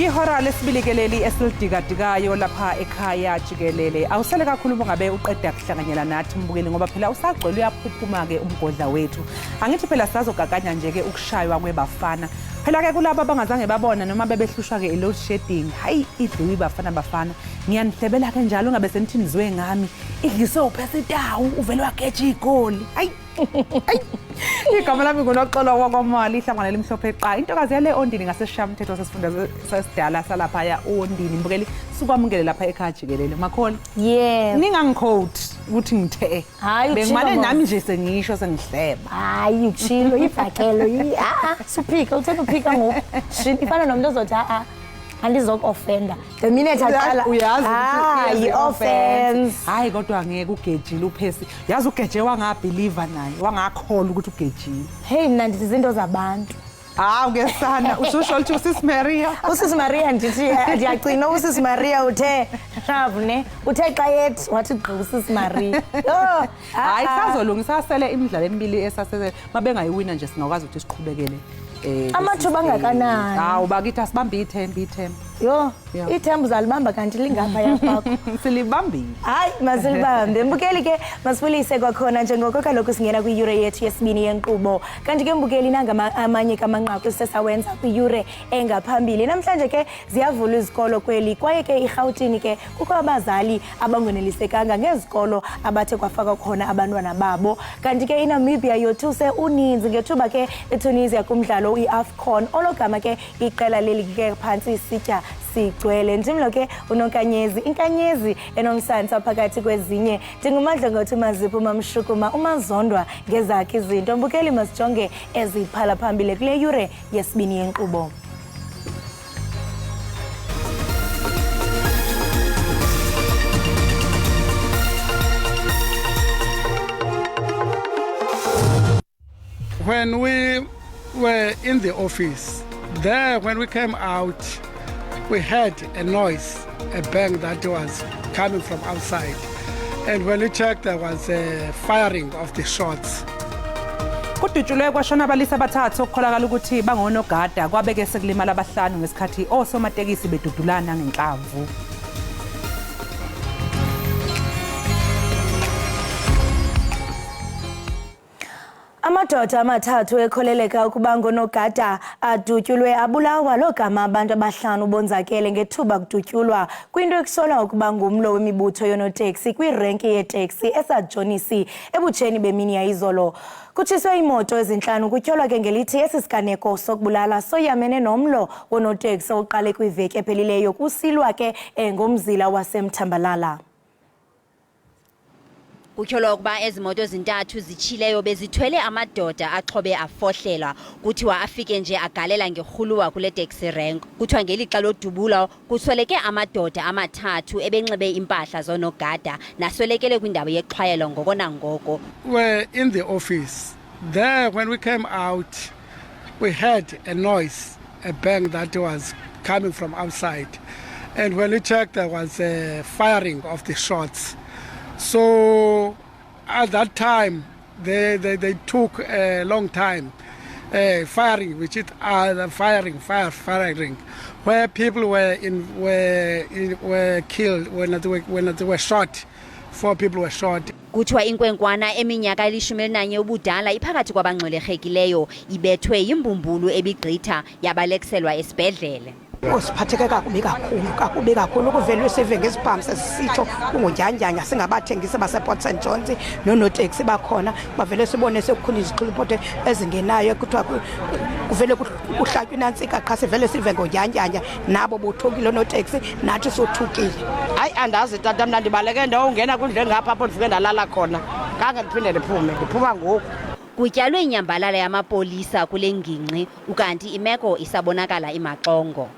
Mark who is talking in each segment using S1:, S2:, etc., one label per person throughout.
S1: Yihora lesibilikeleli esilidikadikayo lapha ekhaya Jikelele. Awusale kakhulu bongabe uqeda kuhlanganyela nathi mbukeli ngoba phela usagcwele uyaphuphuma ke umgodla wethu. Angithi phela sizogaganya nje ke ukushaywa kwebafana. Phela ke kulabo abangazange babona noma bebehlushwa ke load shedding. Hayi idliwe bafana. Ngiyanihlebela ke njalo ngabe senithini zwe ngami. Idliso phesitawu uvele wageja igoli. Hayi. Igama lami ngunoxolo wakwamali ihlanganele imhlophe eqa. Intokazi yale Ondini ngasesishamthetho sesifunda sesidala salapha ya Ondini mbukeli sukwamukele lapha ekhaya Jikelele. Makhona?
S2: Yeah.
S1: Ningangiquote ukuthi ngithe.
S2: Hayi
S1: bengimane nami nje sengisho sengihleba.
S2: Hayi uchilo ifakelo suphika uthanda uphika ngoku. Ifana nomuntu ozothi andizoku-offenda. The minute aqala
S1: uyazi
S2: i-offense.
S1: Hayi kodwa ngeke ugejile uphesi. Yazi ugeje wangabeliever naye wangakholwa ukuthi ugejile.
S2: Hey mina ndithi izinto zabantu.
S1: Ngesana ususho ukuthi uSisi Maria.
S2: uSisi Maria ndithi ndiyagcina uSisi Maria uthe shavune uthe xa yethi wathi gqi uSisi Maria.
S1: Hayi sazolungisa sele imidlalo emibili esaseze mabengayiwina nje singakwazi ukuthi siqhubekele.
S2: Amathuba angakanani?
S1: Bakithi asibambe ithembu.
S2: Yo, ithembu zalibamba kanti lingapha yapha.
S1: Silibambile.
S2: Hayi, masilibambe. Mbukeli ke masifulise kwakhona njengoko kaloku singena kwi-yure yethu yesibini yenkqubo. Kanti ke mbukeli nanga amanye kamanqaku sesawenza kwi-yure engaphambili. Namhlanje ke ziyavula izikolo kweli kwaye ke iRhawutini ke kukho abazali abangonelisekanga ngezikolo abathe kwafaka khona abantwana babo. Kanti ke iNamibia yothuse uninzi ngethuba ke eTunisia kumdlalo iAFCON ologama ke iqela leli ke phansi isitya sigcwele ndimlo ke unonkanyezi inkanyezi enomsantsa phakathi kwezinye ndingumandla ngothi mazipho mamshukuma umazondwa ngezakhe izinto mbukeli masijonge eziphala phambili kule yure yesibini yenkqubo.
S3: When we were in the office, there when we came out, we heard a noise, a bang that was coming from outside. And when we checked, there was a firing of the shots.
S1: Kudutshulwe kwashona abalisa abathathu okukholakala ukuthi bangonogada kwabeke sekulimala abahlanu ngesikhathi osomatekisi bedudulana ngenhlamvu.
S2: Amadoda amathathu ekholeleka ukuba ngonogada adutyulwe abulawa logama abantu abahlanu bonzakele ngethuba kudutyulwa kwinto ekusolwa ukuba ngumlo wemibutho yonoteksi kwirenki yeteksi esajonisi ebutsheni bemini yayizolo. Kutshiswe imoto ezinhlanu kutyholwa ke ngelithi esisiganeko sokubulala soyamene nomlo wonoteksi oqale kwiveki ephelileyo kusilwa ke ngomzila wasemthambalala.
S4: Kutyholwa ukuba ezimoto ezintathu zitshileyo bezithwele amadoda axhobe afohlela kuthiwa afike nje agalela ngerhuluwa kule taxi rank. Kuthiwa ngelixa lodubula kusweleke amadoda amathathu ebenxibe impahla zonogada naswelekele kwindawo yexhwayelo ngoko nangoko.
S3: We're in the office. There when we came out, we heard a noise, a bang that was coming from outside. And when we checked, there was a firing of the shots. So at that time, they took a long time firing, which is firing, where people were killed when they were shot. 4 people were shot.
S4: Kuthiwa inkwenkwana eminyaka eli-11 ubudala iphakathi kwabangxwelerhekileyo ibethwe yimbumbulu ebigqitha yabalekselwa esibhedlele.
S5: Usiphatheke kakubi kakhulu ukuvela sive ngesibhamu sesisitsho kungonjanjanja singabathengisi basePort St John's nonoteksi bakhona bavele sibone sekukhona izixhuluphoto ezingenayo kuthiwa kuvele kuhlatywa inantsika qha sivele sive ngonjanjanja nabo bothukile noteksi nathi sothukile.
S6: Hayi andazi tata mna ndibaleke ndawo ungena kundle ngapha apho ndifike ndalala khona kange ndiphinde ndiphuma ngoku.
S4: Kutyalwe inyambalala yamapolisa kule ngingqi ukanti imeko isabonakala imaxongo.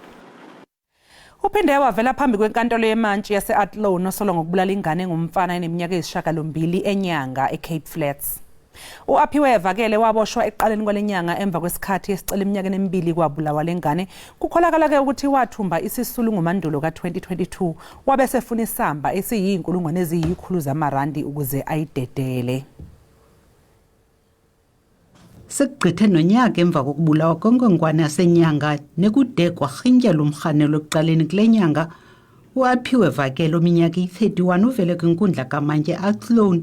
S1: Uphinde wavela phambi kwenkantolo yemantshi yase-Athlone nosolwa ngokubulala ingane engumfana eneminyaka eyisishiyagalombili enyanga eCape Flats. U-Aphiwe evakele waboshwa ekuqaleni kwalenyanga emva kwesikhathi esicela iminyaka emibili kwabulawa lengane. Kukholakala ke ukuthi wathumba isisulu ngomandulo ka-2022 wabe sefuna isamba esiyinkulungwane eziyikhulu zamarandi ukuze ayidedele.
S7: Sekugqithe nonyaka emva kokubulawa kwenkwenkwane yasenyanga nekude kwarhintyelwa umrhanelo ekuqaleni kule nyanga, uAphiwe Vakele ominyaka iyi-31 uvele kwinkundla kamantye Athlone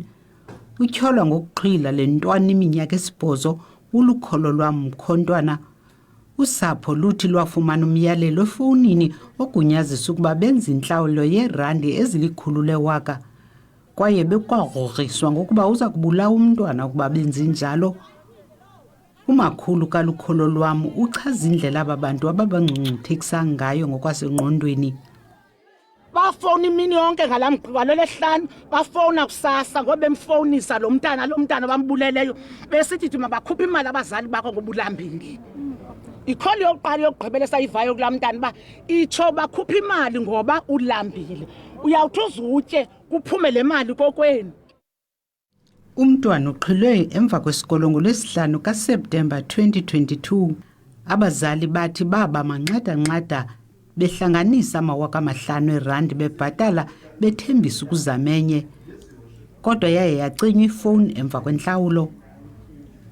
S7: utyholwa ngokuqhila le ntwana iminyaka 8 ulukholo lwam mkhontwana. Usapho luthi lwafumana umyalelo efowunini ogunyazisa ukuba benza intlawulo yeerandi ezili-100,000 kwaye bekwagrogriswa ngokuba uza kubulawa umntwana ukuba benze njalo. Umakhulu kalukholo lwam uchaza indlela aba bantu ababangcungcuthekisa ngayo ngokwasengqondweni.
S5: Bafona imini yonke ngalamgqibelo lesihlanu, bafona kusasa ngoba bemfonisa lo mntana bambuleleyo besithi thina bakhupha imali abazali bakho ngobulambile. Ikholi yokuqala yokugqibela esayivayo kulaa mntana ba itsho bakhupha imali ngoba ulambile. Uyawuthi uzutye kuphume le mali kokwenu.
S7: Umntwana uqhilwe emva kwesikolo ngoLwesihlanu kaSeptemba 2022. Abazali bathi baba manxada-nxada behlanganisa R5,000 erandi bebhatala bethembisa ukuzamenye. Kodwa yaye yacinywa ifowuni emva kwentlawulo.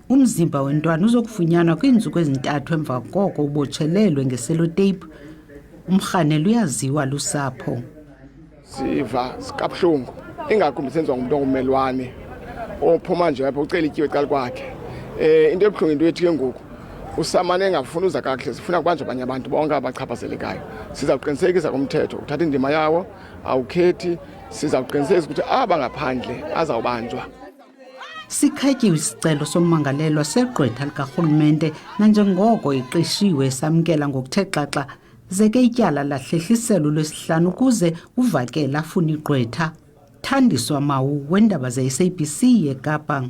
S7: Umzimba wentwana uzokufunyanwa kwiintsuku ezintathu emva koko ubotshelelwe ngeseloteyiphu. Umrhanelo uyaziwa lusapho.
S8: Siva sikabuhlungu ingakumbi senziwa ngumuntu ongumelwane ophuma nje apha ucela ityiwe ecala kwakhe. Into ebuhlungu into ethi ke ngoku usamane engafuna uza kakuhle, sifuna kubanjwa abanye abantu bonke abachaphazelekayo. Sizawuqinisekisa kumthetho uthatha indima yawo awukhethi, sizawuqinisekisa ukuthi aba ngaphandle azawubanjwa.
S7: Sikhatyiwe isicelo sommangalelwa segqwetha likarhulumente nanjengoko iqeshiwe samkela ngokuthe xaxa zeke ityala lahlehliselo lwesihlanu ukuze uVakele afune igqwetha. Thandiswa Mawu weendaba ze-SABC eKapa.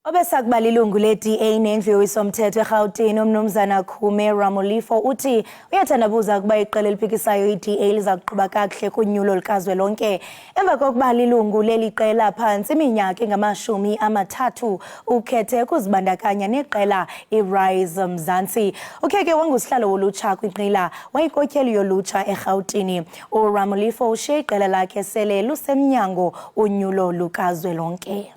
S2: Obesakuba lilungu le-DA nendlu yowiso-mthetho eRhawutini umnumzana Kume Ramolifo uthi uyathandabuza ukuba iqela eliphikisayo i-DA liza kuqhuba kakuhle kunyulo likazwelonke emva kokuba lilungu leli qela phantsi iminyaka engama-30 ukhethe ukuzibandakanya neqela iRise Mzansi. Ukheke wangusihlalo wolutsha kwinqila wayinkokheli yolutsha eRhawutini. uRamolifo ushiye iqela lakhe sele lusemnyango unyulo lukazwelonke.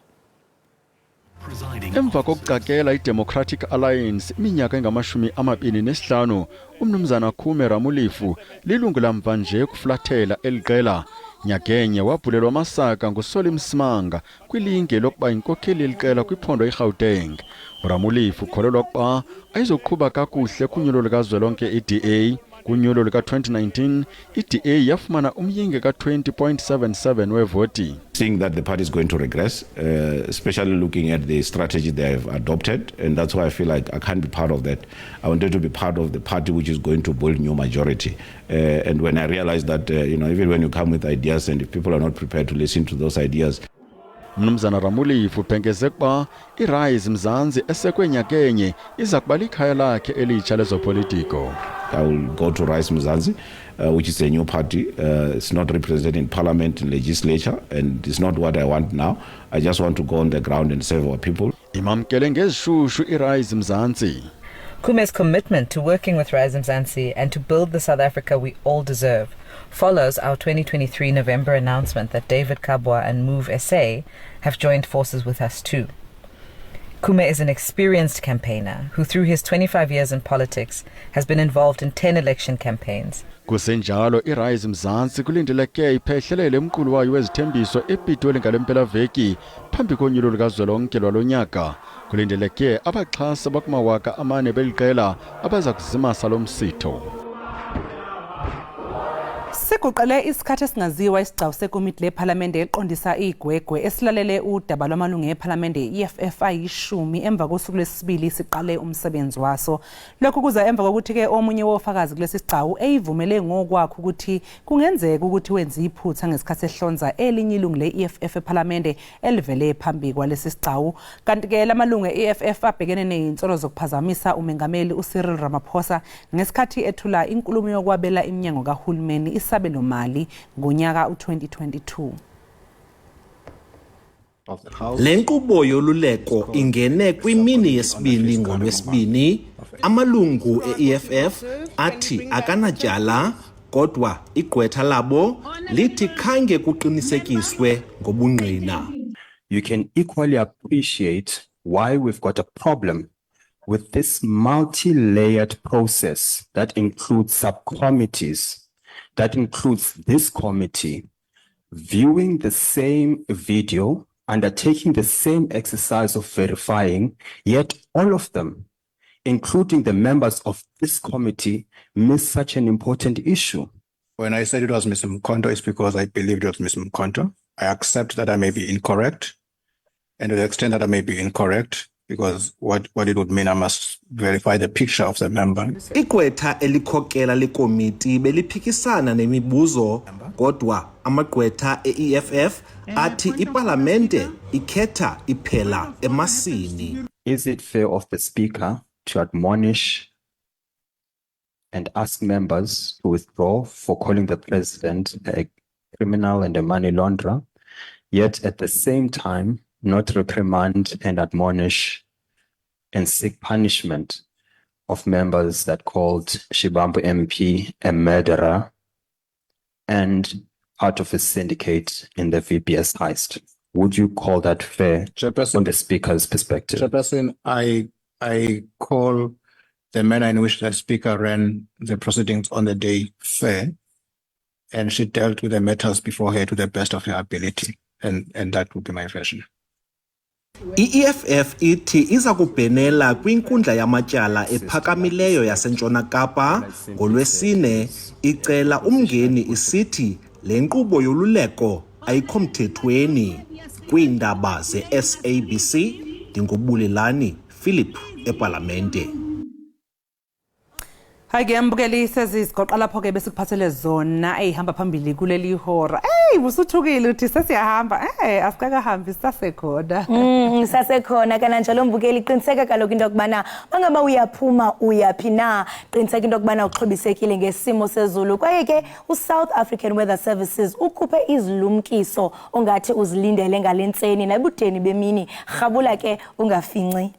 S9: Emva kokuqakela iDemocratic Alliance iminyaka engama-25, umnumzana Kume Ramolifo lilungu lamva nje kuflathela eliqela. Nyakenye wabhulelwa amasaka nguSoli Msimanga kwilinge lokuba inkokheli eliqela kwiphondo iGauteng. uRamolifo ukholelwa ukuba ayizoqhuba kakuhle kunyulo likazwelonke i-DA. Kunyulo lika-2019, i-DA yafumana umyinge ka-20.77 wevoti.
S10: Seeing that the party is going to regress, especially looking at the strategy they have adopted, and that's why I feel like I can't be part of that. I wanted to be part of the party which is going to build new majority. And when I realized that, even when you come with ideas and if people are not prepared to listen to those ideas,
S9: Mnumzana Ramolifo uphengeze kuba iRise Mzansi esekwe Nyakenye iza kuba likhaya lakhe elitsha lezopolitiko.
S10: I will go to Rise Mzansi, which is a new party. It's not represented in parliament and legislature, and it's not what I want now. I just want to go on the ground and serve our people.
S9: Imamkele ngezishushu iRise Mzansi.
S11: Kume's commitment to working with Rise Mzansi and to build the South Africa we all deserve follows our 2023 November announcement that David Kabwa and Move SA have joined forces with us too. Kume is an experienced campaigner who, through his 25 years in politics, has been involved in 10 election campaigns.
S9: Kusenjalo iRise Mzansi kulindeleke iphehlelele umqulu wayo wezithembiso ePitoli ngalempelaveki phambi konyulo likazwelonke lwalonyaka. Kulindeleke abaxhasi abakumawaka-4 beliqela abaza kuzimasa lo msitho.
S1: Sekuqale isikhathi esingaziwa isigcawu sekomiti lePhalamende eqondisa igwegwe esilalele udaba lwamalungu ePhalamende EFF ayi-10 emva kosuku lwesibili siqale umsebenzi waso. Lokhu kuza emva kokuthi ke omunye wofakazi kulesi sigcawu eyivumele ngokwakhe ukuthi kungenzeka ukuthi wenza iphutha ngesikhathi ehlonza elinye ilungu le-EFF ePhalamende elivele phambi kwalesi sigcawu. Kanti ke lamalungu e-EFF abhekene nezinsolo zokuphazamisa umengameli uCyril Ramaphosa ngesikhathi ethula inkulumo yokwabela iminyango kahulumeni isabelo mali ngonyaka u-2022.
S12: Le nkqubo yoluleko ingene kwimini yesibini ngoLwesibini. Amalungu e-EFF athi akanatyala kodwa igqwetha labo lithi khange kuqinisekiswe ngobungqina.
S13: You can equally appreciate why we've got a problem with this multi-layered process that includes subcommittees, that includes this committee, viewing the same video, undertaking the same exercise of verifying, yet all of them, including the members of this committee, miss such an important issue.
S14: When I said it was Mr. Mkonto, it's because I believed it was Mr. Mkonto. I accept that I may be incorrect, and to the extent that I may be incorrect, because what it would mean, I must verify the picture of the member.
S12: Igqwetha elikhokela lekomiti beliphikisana nemibuzo kodwa amagqwetha e-EFF athi iparlamente ikhetha iphela emasini.
S13: Is it fair of the speaker to admonish and ask members to withdraw for calling the president a criminal and a money launderer, yet at the same time not reprimand and admonish and seek punishment of members that called Shibambu MP a murderer and part of a syndicate in the VPS heist? Would you call that fair from the speaker's perspective?
S14: Chairperson, I call the manner in which the speaker ran the proceedings on the day fair, and she dealt with the matters before her to the best of her ability, and that would be my version.
S12: I-EFF ithi iza kubhenela kwinkundla yamatyala ephakamileyo yaseNtshona Kapa ngoLwesine, icela umngeni isithi le nkqubo yoluleko ayikho mthethweni. Kwiindaba ze-SABC, ndingubulelani Philip eParlamente.
S1: Hayi ke mbukeli sezizigoqa lapho ke besikuphathele zona ehamba phambili kuleli hora. Busuthukile uthi sesiyahamba. Asikakahambi sasekhona.
S2: Sasekhona kananjalo mbukeli qiniseka kaloku into kubana mangaba uyaphuma uyaphi na, qiniseka into kubana uxhobisekile ngesimo sezulu. Kwaye ke uSouth African Weather Services ukhuphe izilumkiso ongathi uzilindele ngalentseni nabudeni bemini. Rhabula ke ungafinci.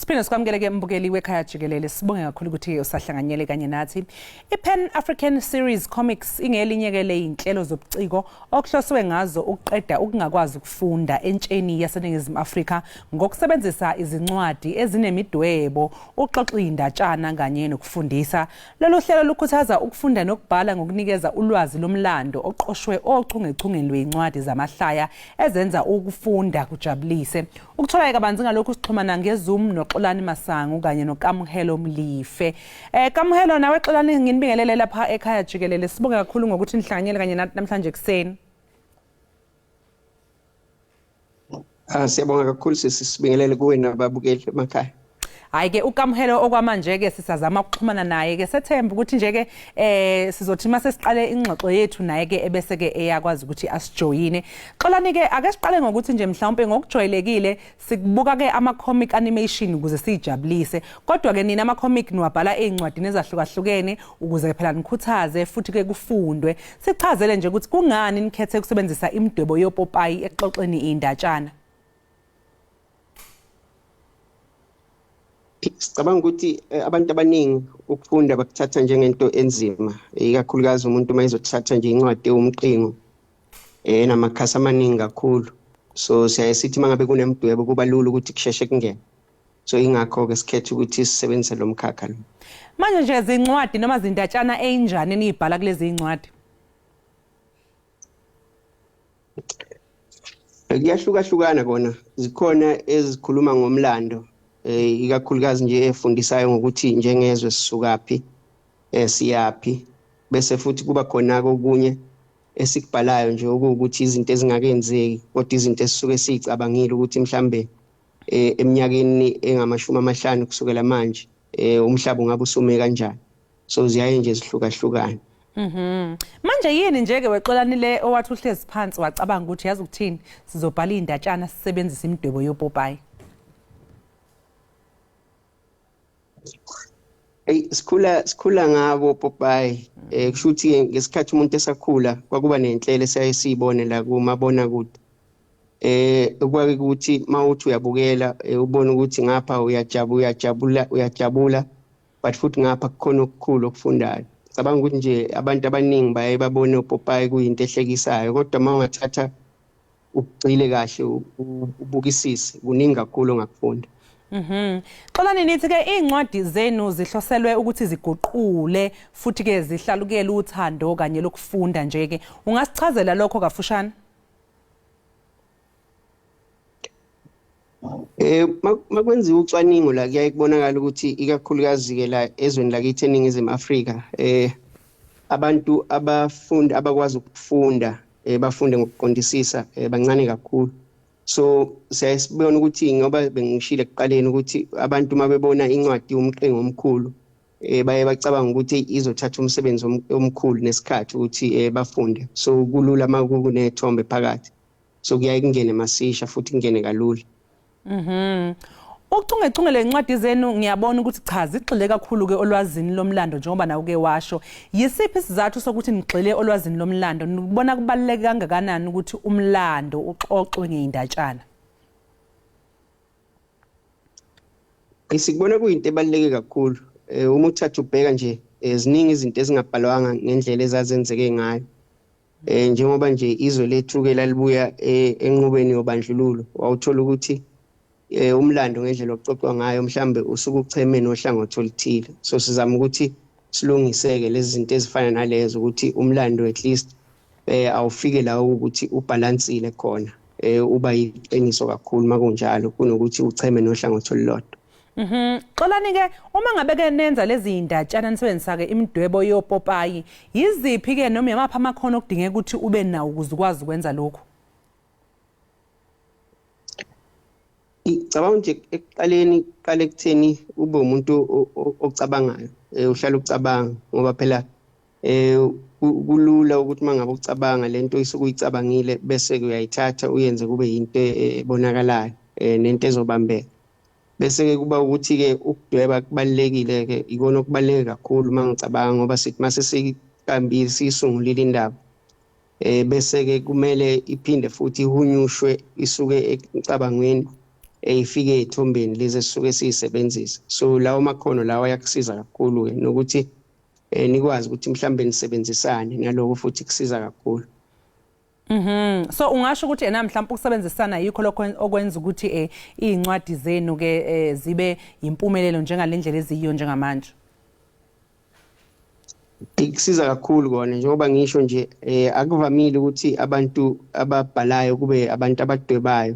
S1: Siphinde sikwamukele mbukeli wekhaya Jikelele, sibonge kakhulu ukuthi usahlanganyele kanye nathi. I-Pan African Series Comics ingelinye ke leinhlelo zobuciko okuhloswe ngazo ukuqeda ukungakwazi ukufunda entsheni yaseNingizimu Afrika ngokusebenzisa izincwadi ezinemidwebo, uxoxa indatshana kanye nokufundisa. Lolu hlelo lukhuthaza ukufunda nokubhala ngokunikeza ulwazi lomlando oqoshwe ochungechungeni lwezincwadi zamahlaya ezenza ukufunda kujabulise. Ukuthola kabanzi ngalokhu sixhumana ngeZoom noXolani Masango kanye noKamuhelo Mlife. Kamuhelo nawe Xolani nginibingelele lapha ekhaya Jikelele. Sibonge kakhulu ngokuthi nihlanganyele kanye nathi namhlanje kuseni.
S15: Siyabonga kakhulu sisibingelele kuwe nababukeli emakhaya.
S1: Hayi ke ukamhelo okwamanje ke sisazama ukuxhumana naye ke sethemba ukuthi nje ke sizothi mase siqale ingxoxo yethu naye ke ebese ke eyakwazi ukuthi asijoyine. Xolani ke ake siqale ngokuthi nje mhlawumbe ngokujwayelekile sikubuka ke ama comic animation ukuze sijabulise. Kodwa ke nina ama comic niwabhala eincwadini ezahlukahlukene ukuze phela nikhuthaze futhi ke kufundwe. Sichazele nje ukuthi kungani nikhethe ukusebenzisa imidwebo yopopayi exoxeni indatshana.
S15: Sicabanga ukuthi abantu abaningi ukufunda bakuthatha njengento enzima, ikakhulukazi umuntu mayezothatha nje incwadi umqingo namakhasi amaningi kakhulu. So siyaye sithi mangabe kunemidwebo kuba lula ukuthi kusheshe kungene. So ingakho ke sikhetha ukuthi sisebenzise lo mkhakha lo.
S1: Manje nje izincwadi noma zindatshana enjani nibhala kulezi incwadi?
S15: Kuyahlukahlukana kona, zikhona ezikhuluma ngomlando. Ikakhulukazi nje efundisayo ngokuthi njengezwe sisukaphi siyapi, bese futhi kuba khona okunye esikubhalayo nje ukuthi izinto ezingakenzeki kodwa izinto esisuke sicabangile ukuthi mhlambe eminyakeni engama50 kusukela manje umhlaba ungabe usume kanjani. So ziyaye nje zihlukahlukana.
S1: Manje yini nje ke weqolani le owathi uhlezi phansi wacabanga ukuthi yazi ukuthini sizobhala indatshana sisebenzisa imidwebo yopopayi?
S15: Sikhula ngabo popayi kusho ukuthi ngesikhathi umuntu esakhula kwakuba nenhlelo esayisibone la kumabona kude okwake ukuthi mawuthi uyabukela ubone ukuthi ngapha uyajabula but futhi ngapha kukhona okukhulu okufundayo. Cabanga ukuthi nje abantu abaningi baye babone upopayi kuyinto ehlekisayo kodwa mawungathatha ugcile kahle ubukisise kuningi kakhulu ongakufunda.
S1: Xolani nithi ke incwadi zenu zihloselwe ukuthi ziguqule futhi ke zihlalukele uthando kanye lokufunda nje ke ungasichazela lokho kafushane?
S15: Makwenziwa ucwaningo la kuyaye kubonakala ukuthi ikakhulukazi ke la ezweni lakithi eNingizimu Afrika abantu abafundi abakwazi ukufunda bafunde ngokuqondisisa bancane kakhulu. So siyasibona ukuthi ngoba bengishilo ekuqaleni ukuthi abantu mabebona incwadi umqingo omkhulu baye bacabanga ukuthi izothatha umsebenzi omkhulu nesikhathi ukuthi bafunde. So kulula makunethombe phakathi. So kuyaye kungene masisha futhi kungene kalula.
S1: Ukuchungechunge lencwadi zenu ngiyabona ukuthi cha zigxile kakhulu ke olwazini lomlando njengoba nawo ke washo. Yisiphi isizathu sokuthi nigxile olwazini lomlando? Nibona kubaluleke kangakanani ukuthi umlando uxoxwe ngeindatshana?
S15: Sikubona kuyinto ebaluleke kakhulu. Uma uthatha ubheka nje eziningi izinto ezingabhalwanga ngendlela ezazenzeke ngayo. Njengoba nje izwe lethu ke lalibuya enqubeni yobandlululo wawuthola ukuthi umlando ngendlela oxoxwa ngayo mhlambe usuku ucheme nohlangothi oluthile. So sizama ukuthi silungiseke lezi zinto ezifana nalezo ukuthi umlando at least awufike la ukuthi ubalansile khona uba yiqiniso kakhulu makunjalo kunokuthi ucheme nohlangothi olulodwa.
S1: Xolani ke uma ngabe ke nenza lezi indatshana nisebenzisa ke imidwebo yopopayi yiziphi ke noma yamapha amakhono okudingeka ukuthi ube nawo ukuze ukwazi ukwenza lokho?
S15: Cabanga nje ekuqaleni qale kutheni ube umuntu ocabangayo uhlala ucabanga ngoba phela kulula ukuthi mangabe ucabanga lento isuke uyicabangile bese uyayithatha uyenze kube yinto ebonakalayo nento ezobambeka. Bese ke kuba ukuthi ke ukudweba kubalekile ke ikona okubaleke kakhulu mangicabanga ngoba sithi mase siqambile sisungulile indaba bese ke kumele iphinde futhi ihunyushwe isuke ecabangweni ifike ethombeni lezi esisuke siyisebenzisa. So lawo makhono lawo ayakusiza kakhulu ke nokuthi nikwazi ukuthi mhlambe nisebenzisane naloko futhi kusiza kakhulu.
S1: So ungasho ukuthi ena mhlawumbe ukusebenzisana yikho lokho okwenza ukuthi incwadi zenu ke zibe impumelelo njengalendlela eziyiyo njengamanje?
S15: Ikusiza kakhulu kona njengoba ngisho nje akuvamile ukuthi abantu ababhalayo kube abantu abadwebayo.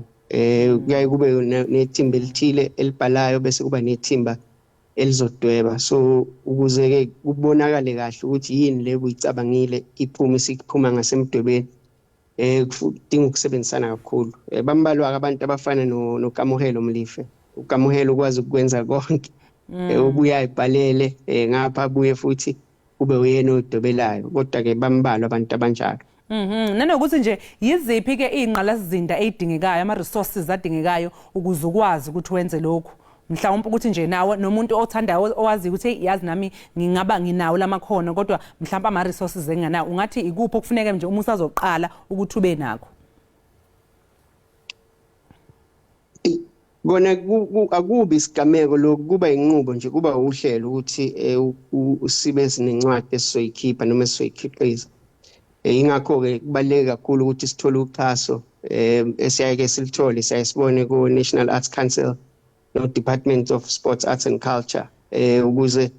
S15: Kuyaye kube nethimba elithile elibhalayo bese kuba nethimba elizodweba. So ukuze ke kubonakale kahle ukuthi yini le buyicabangile iphume isiphuma ngasemdwebeni kudinga ukusebenzisana kakhulu. Bambalwa abantu abafana noKamuhelo Mlife. uKamuhelo ukwazi ukwenza konke. Ubuya ibhalele ngapha buye futhi kube uyena odobelayo, kodwa ke bambalwa abantu abanjalo.
S1: Nanokuthi nje yiziphi ke ingqalasizinda ezidingekayo, ama resources adingekayo ukuze ukwazi ukuthi wenze lokho. Mhlawumbe ukuthi nje nawe nomuntu othandayo owazi ukuthi yazi nami ngingaba nginawo lamakhono kodwa mhlawumbe ama resources enganawo, ungathi ikuphi okufuneka nje uma usazoqala ukuthi ube nakho?
S15: Kona akubi isigameko lokhu, kuba inqubo nje, kuba uhlelo ukuthi sibe sinencwadi esizoyikhipha noma esizoyikhiqiza. Ingakho ke kubaluleke kakhulu ukuthi sithole uxhaso esiyake silithole, siyasibone ku National Arts Council no Department of Sports, Arts and Culture ukuze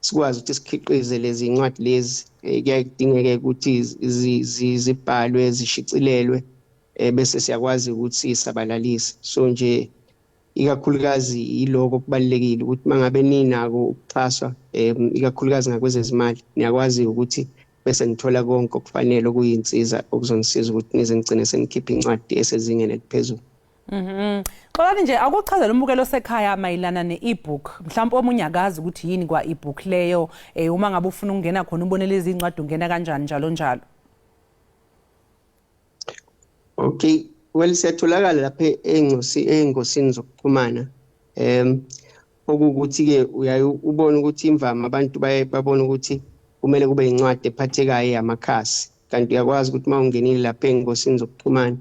S15: sikwazi ukuthi sikhiqize lezi incwadi lezi. Kuyadingeka ukuthi zibhalwe, zishicilelwe bese siyakwazi ukuthi sisabalalise. So nje ikakhulukazi iloko kubalekile ukuthi mangabe ninako ukuxhaswa ikakhulukazi ngakwezezimali, niyakwazi ukuthi bese nithola konke okufanele okuyinsiza okuzongisiza ukuthi nize ngigcine senikhipha incwadi esezingeni eliphezulu.
S1: Xolani nje akuchazela umbukelo sekhaya mayilana ne-ebook. Mhlawumbe omunye akazi ukuthi yini kwa ebook leyo, uma ngabe ufuna ukungena khona ubone lezi incwadi ungena kanjani njalo njalo.
S15: Okay, well siyatholakala lapha engosini zokuxhumana. Okukuthi ke uyaye ubone ukuthi imvama abantu babona ukuthi kumele kube incwadi ephathekayo yamakhasi, kanti uyakwazi ukuthi mawungenile lapha engosini zokuxhumana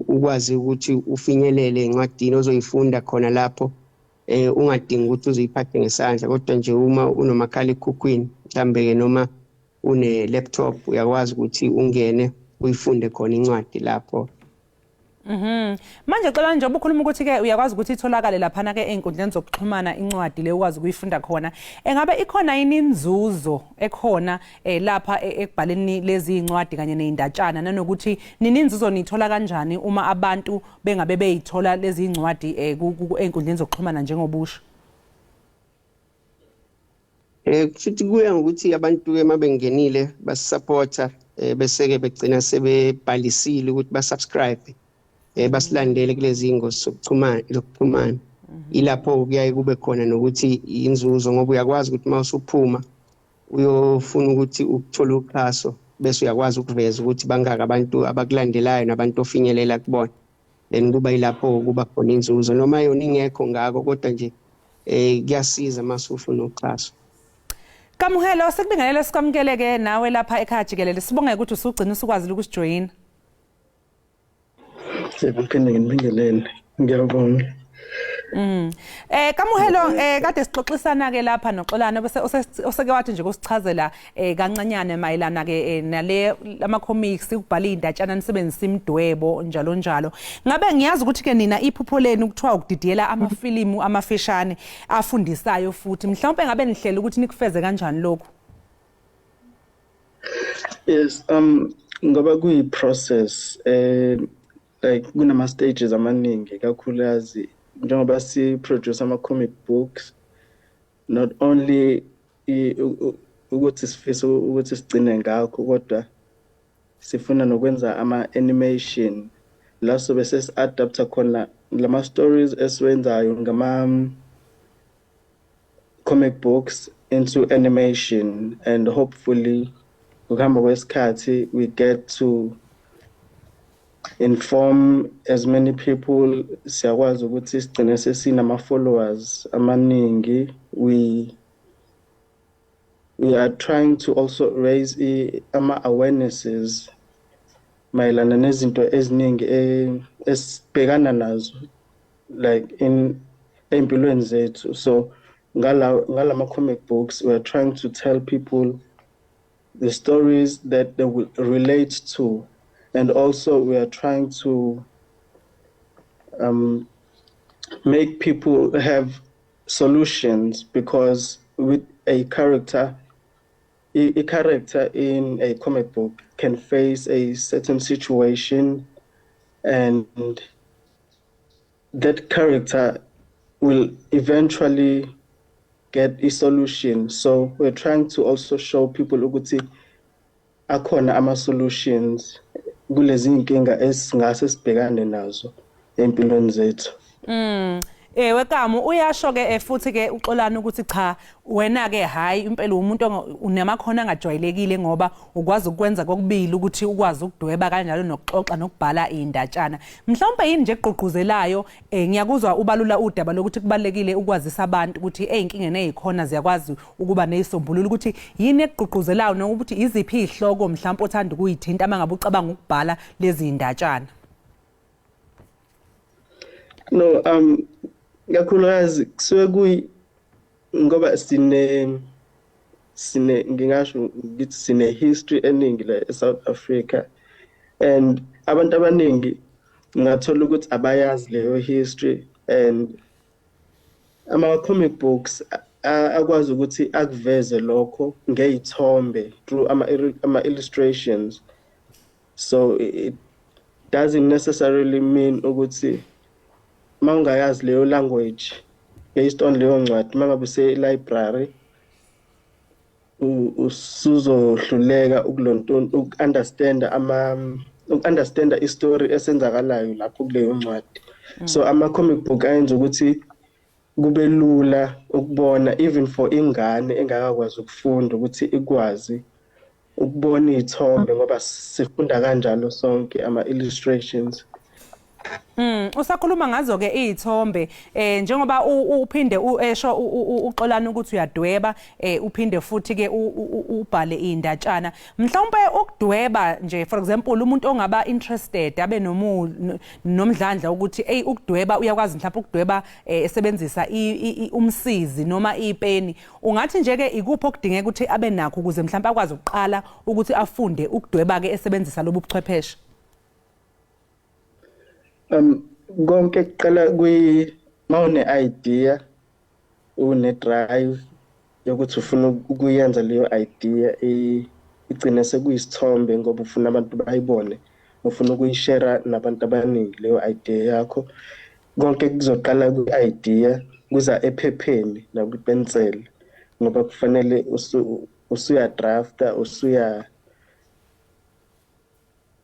S15: ukwazi ukuthi ufinyelele incwadini ozoyifunda khona lapho, ungadingi ukuthi uzoyiphathe ngesandla, kodwa nje uma unomakhala ekhukhwini mhlambe ke noma une laptop uyakwazi ukuthi ungene uyifunde khona incwadi lapho.
S1: Manje xolani nje ubukhuluma ukuthi ke uyakwazi ukuthi itholakale laphana ke einkundleni zokuxhumana incwadi le ukwazi ukuyifunda khona. Engabe ikhona yini inzuzo ekhona lapha ekubhaleni lezi incwadi kanye nezindatshana, nanokuthi nini inzuzo nithola kanjani uma abantu bengabe beyithola lezi incwadi einkundleni zokuxhumana njengobusha?
S15: Futhi kuya ngokuthi abantu ke mabengenile basupporta bese ke begcina sebebhalisile ukuthi basubscribe basilandele kulezi ingosi zokuxhumana. Ilapho kuyaye kube khona nokuthi inzuzo, ngoba uyakwazi ukuthi mawusuphuma uyofuna ukuthi ukuthola uxhaso bese uyakwazi ukuveza ukuthi bangaka abantu abakulandelayo nabantu ofinyelela kubona, then kuba ilapho kuba khona inzuzo noma yona ingekho ngako, kodwa nje kuyasiza masufuna uxhaso.
S1: Kamuhelo, sekubingelele sikwamkeleke nawe lapha ekhaya Jikelele. Sibonge ukuthi usugcina usukwazi ukusijoyina.
S16: Ngibingelele. Ngiyabonga.
S1: Kamuhelo, kade sixoxisana ke lapha noXolani bese oseke wathi nje kusichazela kancanyane mayelana ke nale ama comics ukubhala izindatshana nisebenzisa imidwebo njalo njalo. Ngabe ngiyazi ukuthi ke nina iphupho lenu ukuthiwa ukudidiyela amafilimu amafishane afundisayo futhi mhlawumbe ngabe nihlela ukuthi nikufeze kanjani lokho?
S16: Yes, ngoba kuyi process like kunama stages amaningi kakhulukazi njengoba si produce ama comic books, not only ukuthi sifisa ukuthi sigcine ngakho kodwa sifuna nokwenza ama animation la sobe ses adapta khona lama stories esiwenzayo ngama comic books into animation, and hopefully ukuhamba kwesikhathi we get to inform as many people, siyakwazi ukuthi sigcine sesinama followers amaningi. We are trying to also raise ama awarenesses mayelana nezinto eziningi esibhekana nazo like in empilweni zethu. So ngalama comic books we are trying to tell people the stories that they will relate to. And also we are trying to make people have solutions, because with a character in a comic book can face a certain situation, and that character will eventually get a solution. So we're trying to also show people ukuthi akhona ama solutions kulezi inkinga esingase sibhekane nazo empilweni zethu.
S1: Wekamu uyasho ke futhi ke uXolani ukuthi cha wena ke hayi impela umuntu unamakhono angajwayelekile ngoba ukwazi ukwenza kokubili ukuthi ukwazi ukudweba kanjalo nokuxoxa nokubhala indatshana. Mhlawumbe yini nje egqugquzelayo ngiyakuzwa ubalula udaba lokuthi kubalekile ukwazisa abantu ukuthi einkingeni ezikhona ziyakwazi ukuba nezisombululo ukuthi yini egqugquzelayo nokuthi iziphi izihloko mhlawumbe othanda ukuyithinta mangabe ucabanga ukubhala lezi indatshana.
S16: No, kakhulukazi kusuke ngoba sine ngingasho ngithi sine history eningi la eSouth Africa, and abantu abaningi ngathola ukuthi abayazi leyo history, and ama comic books akwazi ukuthi akuveze lokho ngezithombe through ama illustrations. So it doesn't necessarily mean ukuthi mangayazi leyo language based on leyo ncwadi mangabe use library usuzohluleka ukunderstanda istory esenzakalayo lapho kuleyo ncwadi. So ama comic book ayenza ukuthi kube lula ukubona even for ingane engakwazi ukufunda ukuthi ikwazi ukubona izithombe ngoba sifunda kanjalo sonke ama illustrations.
S1: Usakhuluma ngazo ke izithombe njengoba uphinde esho uXolani ukuthi uyadweba uphinde futhi ke ubhale indatshana. Mhlawumbe ukudweba nje for example umuntu ongaba interested abe nomdlandla ukuthi ukudweba uyakwazi mhlawumbe ukudweba esebenzisa umsizi noma ipeni. Ungathi nje ke ikuphi okudingeka ukuthi abe nakho ukuze mhlawumbe akwazi ukuqala ukuthi afunde ukudweba ke esebenzisa lobu buchwepheshe?
S16: Konke kuqala mawune idea une drive yokuthi ufuna ukuyenza leyo idea igcine sekuyisithombe ngoba ufuna abantu bayibone, ufuna ukuyishare nabantu abaningi leyo idea yakho. Konke kuzoqala ku-idea kuza ephepheni nakwipenseli ngoba kufanele usuya drafta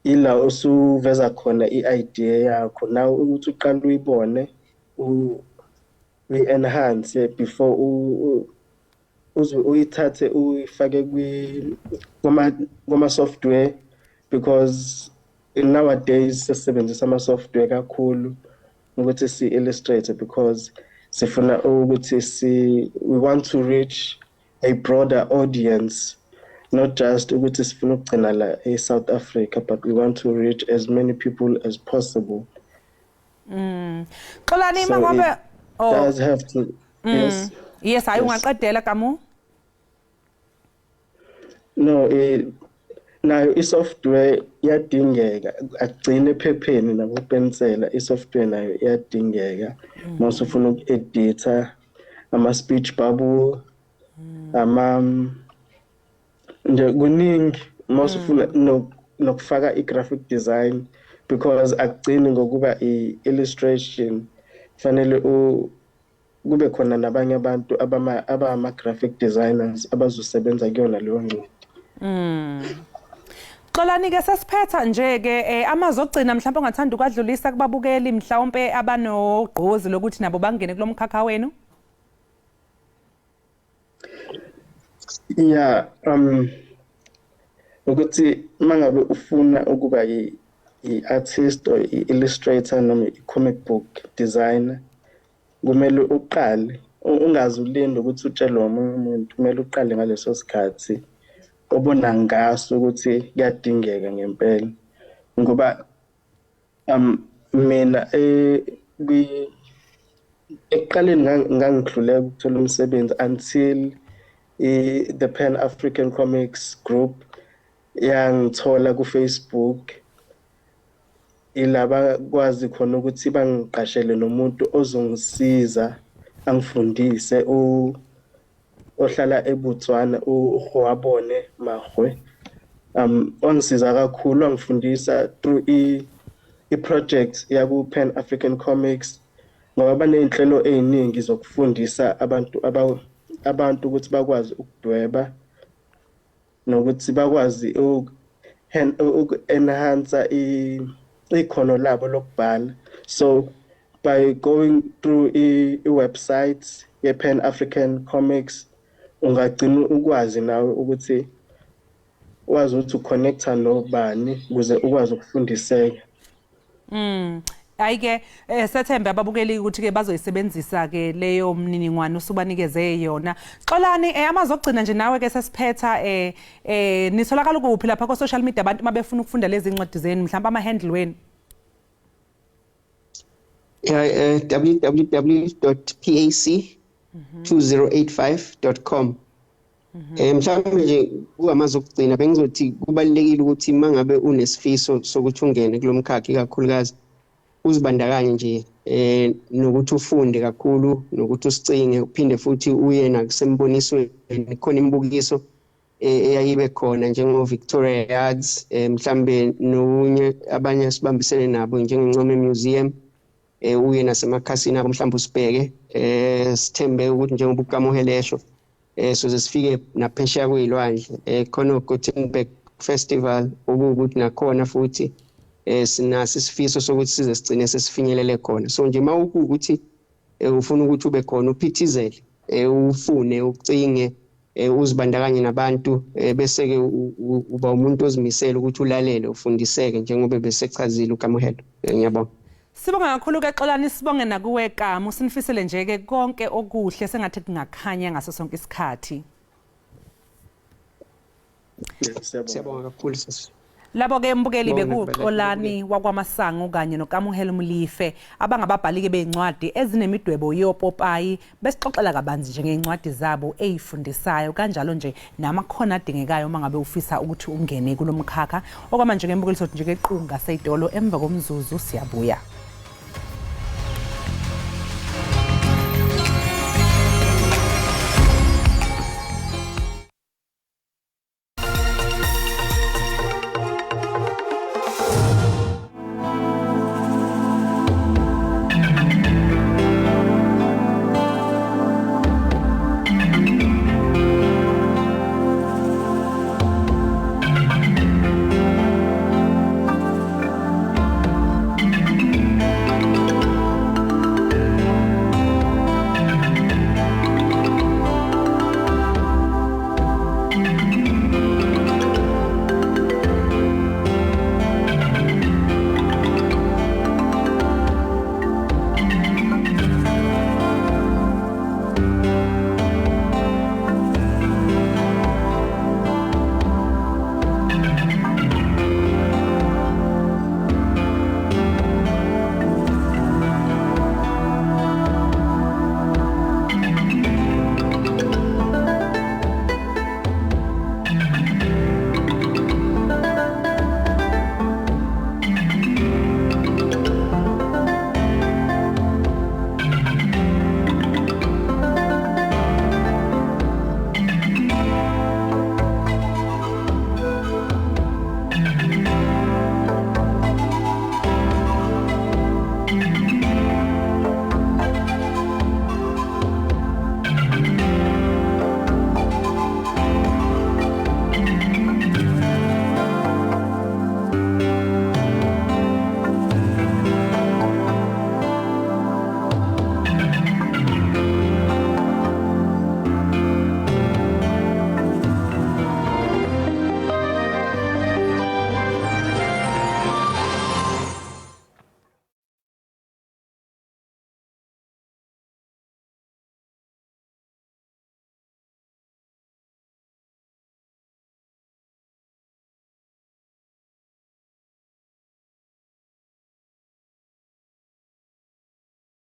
S16: ila usuveza khona i-idea yakho now ukuthi uqala uyibone uyi-enhance before uyithathe uyifake kuma-software, because nowadays sesebenzisa ama-software kakhulu ukuthi si-illustrate because sifuna ukuthi we want to reach a broader audience, not just ukuthi sifuna ukugcina la eSouth Africa, but we want to reach as many people as possible.
S1: Xolani mangabe
S16: does have to
S1: yes hayi ungaqedela Kamu?
S16: No, nayo isoftware iyadingeka agcine ephepheni nakupensela. Isoftware nayo iyadingeka masufuna uku-edita ama-speech bubble nje kuningi masufuna nokufaka i-graphic design, because akugcini ngokuba i-illustration fanele kube khona nabanye abantu abama-graphic designers abazosebenza kuyona leyo ncwadi.
S1: Xolani ke sesiphetha nje ke amazogcina mhlawumbe ongathanda ukwadlulisa kubabukeli mhlawumbe abanogqozi lokuthi nabo bangene kulomkhakha wenu?
S16: Yeah, ukuthi mangabe ufuna ukuba i-artist or i-illustrator noma i-comic book designer, kumele uqale ungaze ulinde ukuthi utshelwe omunye umuntu, kumele uqale ngaleso sikhathi obona ngaso ukuthi kuyadingeka ngempela. Ngoba mina ekuqaleni ngangihluleka ukuthola umsebenzi until the Pan African Comics Group yangithola ku-Facebook, ilaba kwazi khona ukuthi bangiqashele nomuntu ozongisiza angifundise ohlala eBotswana uHoabone Mahwe. Wangisiza kakhulu, wangifundisa through i-project yaku Pan African Comics ngoba baney'nhlelo ey'ningi zokufundisa abantu ukuthi bakwazi ukudweba nokuthi bakwazi enhance ikhono labo lokubhala. So by going through i-websites ye-Pan African Comics ungagcina ukwazi nawe ukuthi wazi ukuthi uconnecta nobani ukuze ukwazi ukufundiseka.
S1: Ayike sethembe ababukeli ukuthi ke bazoyisebenzisa ke leyo mniningwane usubanikeze yona. Xolani amazogcina nje nawe ke sesiphetha nitholakala kuphi lapha ku social media abantu mabefuna ukufunda lezi incwadi zenu mhlawumbe ama handle wenu?
S15: www.pac2085.com. Mhlawumbe nje kungamazokugcina bengizothi kubalekile ukuthi mangabe unesifiso sokuthi ungene kulomkhakha kakhulukazi uzibandakanye nje nokuthi ufunde kakhulu nokuthi usicinge uphinde futhi uye nakusembonisweni khona imibukiso eyayibe khona njengo Victoria Yards mhlambe nonye abanye sibambisene nabo njengencome museum uye nasemakhasini abo mhlambe usibheke sithembe ukuthi njengoba ukamohelesho soze sifike naphesheya kwezilwandle khona uGothenburg Festival ukuthi nakhona futhi sinasi isifiso sokuthi size sigcine sesifinyelele khona. So nje mawukuthi ufuna ukuthi ube khona uphithizele ufune ucinge uzibandakanye nabantu bese ke uba umuntu ozimisela ukuthi ulalele ufundiseke njengoba besechazile ukamuhelo. Ngiyabonga.
S1: Sibonga kakhulu ke Xolani, sibonge nakuwe Kamu, sinifisele nje ke konke okuhle sengathi kungakhanya ngaso sonke isikhathi.
S15: Siyabonga kakhulu sisi.
S1: Labo ke mbukeli bekuXolani wakwaMasango kanye noKamuhelo Mulife abangababhali ke bezincwadi ezinemidwebo yopopayi besixoxela kabanzi nje ngeincwadi zabo ezifundisayo kanjalo nje namakhono adingekayo mangabe ufisa ukuthi ungene kulomkhakha. Okwamanje ke mbukeli sothi nje ke qunga seyidolo emva komzuzu siyabuya.